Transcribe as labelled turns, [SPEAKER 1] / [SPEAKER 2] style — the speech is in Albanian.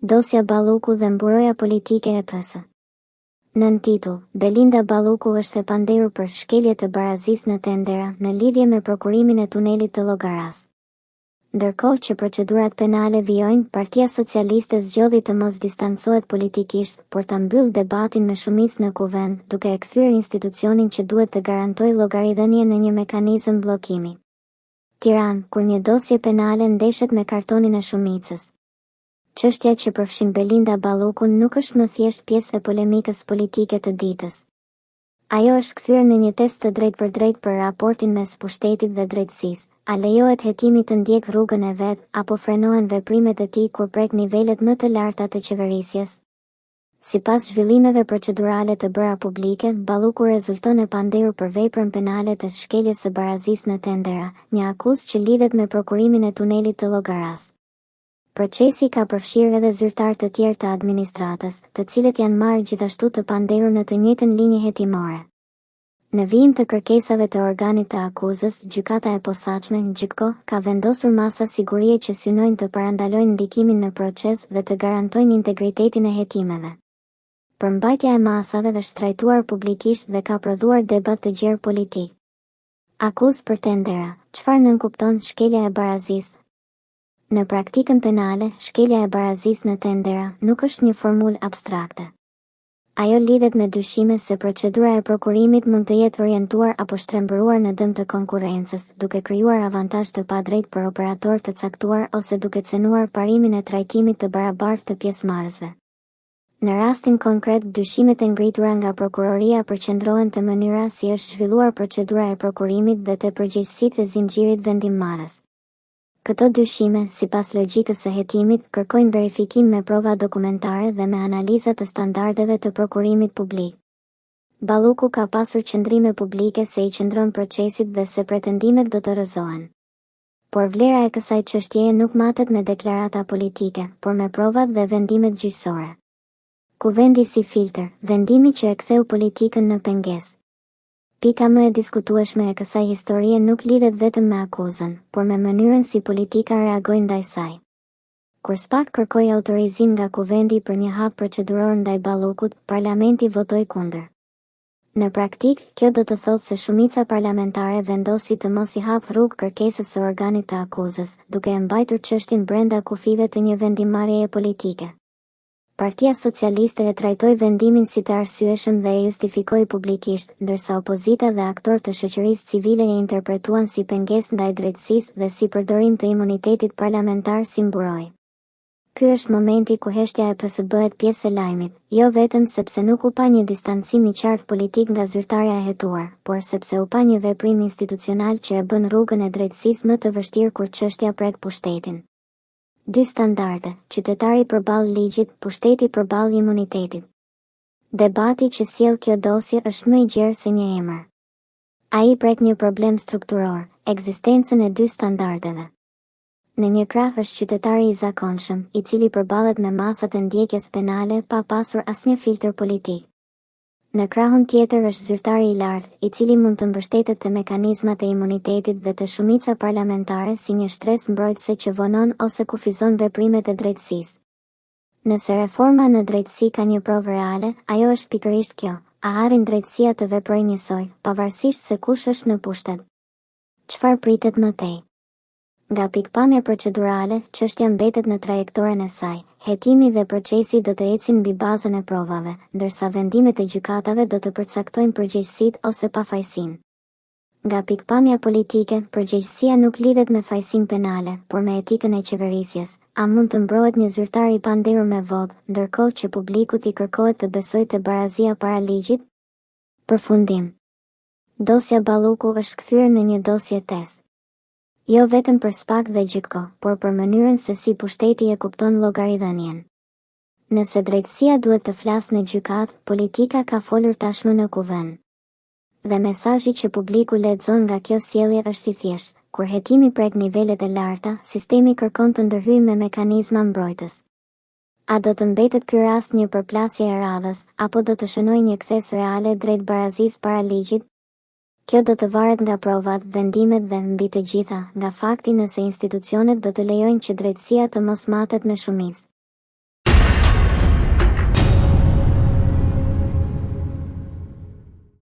[SPEAKER 1] Dosja Balluku dhe mburoja politike e PS. Nën titull, Belinda Balluku është e panderur për shkelje të barazisë në tendera në lidhje me prokurimin e tunelit të Llogaras. Ndërkohë që procedurat penale vijojnë, Partia Socialiste zgjodhi të mos distancohet politikisht, por ta mbyll debatin me shumicë në kuvend, duke e kthyer institucionin që duhet të garantojë llogaridhënie në një mekanizëm bllokimi. Tiranë, kur një dosje penale ndeshet me kartonin e shumicës. Çështja që përfshin Belinda Ballukun nuk është më thjesht pjesë e polemikës politike të ditës. Ajo është kthyer në një test të drejtpërdrejtë për raportin mes pushtetit dhe drejtësisë. A lejohet hetimi të ndjek rrugën e vet, apo frenohen veprimet e tij kur prek nivelet më të larta të qeverisjes? Sipas zhvillimeve procedurale të bëra publike, Balluku rezulton e panderur për veprën penale të shkeljes së barazisë në tendera, një akuzë që lidhet me prokurimin e tunelit të Llogaras. Procesi ka përfshirë edhe zyrtar të tjerë të administratës, të cilët janë marrë gjithashtu të panderur në të njëjtën linjë hetimore. Në vijim të kërkesave të organit të akuzës, gjykata e posaçme, gjyko, ka vendosur masa sigurie që synojnë të parandalojnë ndikimin në proces dhe të garantojnë integritetin e hetimeve. Përmbajtja e masave është trajtuar publikisht dhe ka prodhuar debat të gjerë politik. Akuzë për tendera, çfarë nënkupton shkelja e barazisë? Në praktikën penale, shkelja e barazisë në tendera nuk është një formulë abstrakte. Ajo lidhet me dyshime se procedura e prokurimit mund të jetë orientuar apo shtrembëruar në dëm të konkurrencës, duke krijuar avantazh të padrejtë për operator të caktuar ose duke cenuar parimin e trajtimit të barabartë të pjesëmarrësve. Në rastin konkret, dyshimet e ngritura nga prokuroria përqendrohen te mënyra si është zhvilluar procedura e prokurimit dhe te përgjegjësitë e zinxhirit vendimmarrës. Këto dyshime, sipas logjikës së hetimit, kërkojnë verifikim me prova dokumentare dhe me analiza të standardeve të prokurimit publik. Balluku ka pasur qëndrime publike se i qëndron procesit dhe se pretendimet do të rrëzohen. Por vlera e kësaj çështjeje nuk matet me deklarata politike, por me provat dhe vendimet gjyqësore. Kuvendi si filtr, vendimi që e ktheu politikën në pengesë. Pika më e diskutueshme e kësaj historie nuk lidhet vetëm me akuzën, por me mënyrën si politika reagoi ndaj saj. Kur SPAK kërkoi autorizim nga kuvendi për një hap proceduror ndaj Ballukut, parlamenti votoi kundër. Në praktik, kjo do të thotë se shumica parlamentare vendosi të mos i hap rrugë kërkesës së organit të akuzës, duke e mbajtur çështjen brenda kufive të një vendimmarrjeje politike. Partia Socialiste e trajtoi vendimin si të arsyeshëm dhe e justifikoi publikisht, ndërsa opozita dhe aktorë të shoqërisë civile e interpretuan si pengesë ndaj drejtësisë dhe si përdorim të imunitetit parlamentar si mburoj. Ky është momenti ku heshtja e PS bëhet pjesë e lajmit, jo vetëm sepse nuk u pa një distancim i qartë politik nga zyrtarja e hetuar, por sepse u pa një veprim institucional që e bën rrugën e drejtësisë më të vështirë kur çështja prek pushtetin. Dy standarde, qytetari përballë ligjit, pushteti përballë imunitetit. Debati që sjell kjo dosje është më i gjerë se një emër. Ai prek një problem strukturor, ekzistencën e dy standardeve. Në një krah është qytetari i zakonshëm, i cili përballet me masat e ndjekjes penale pa pasur asnjë filtr politik. Në krahun tjetër është zyrtari i lartë, i cili mund të mbështetet te mekanizmat e imunitetit dhe te shumica parlamentare si një shtresë mbrojtëse që vonon ose kufizon veprimet e drejtësisë. Nëse reforma në drejtësi ka një provë reale, ajo është pikërisht kjo: a arrin drejtësia të veprojë njësoj, pavarësisht se kush është në pushtet? Çfarë pritet më tej? Nga pikpamja procedurale, çështja mbetet në trajektoren e saj. Hetimi dhe procesi do të ecin mbi bazën e provave, ndërsa vendimet e gjykatave do të përcaktojnë përgjegjësitë ose pafajësinë. Nga pikpamja politike, përgjegjësia nuk lidhet me fajësinë penale, por me etikën e qeverisjes. A mund të mbrohet një zyrtar i panderur me votë, ndërkohë që publikut i kërkohet të besojë te barazia para ligjit? Përfundim. Dosja Balluku është kthyer në një dosje test. Jo vetëm për SPAK dhe gjyko, por për mënyrën se si pushteti e kupton llogaridhënien. Nëse drejtësia duhet të flasë në gjykatë, politika ka folur tashmë në kuvend. Dhe mesazhi që publiku lexon nga kjo sjellje është i thjeshtë: kur hetimi prek nivelet e larta, sistemi kërkon të ndërhyjë me mekanizma mbrojtës. A do të mbetet ky rast një përplasje e radhës, apo do të shënojë një kthes reale drejt barazisë para ligjit? Kjo do të varet nga provat, vendimet dhe mbi të gjitha, nga fakti nëse institucionet do të lejojnë që drejtësia të mos matet me shumicë.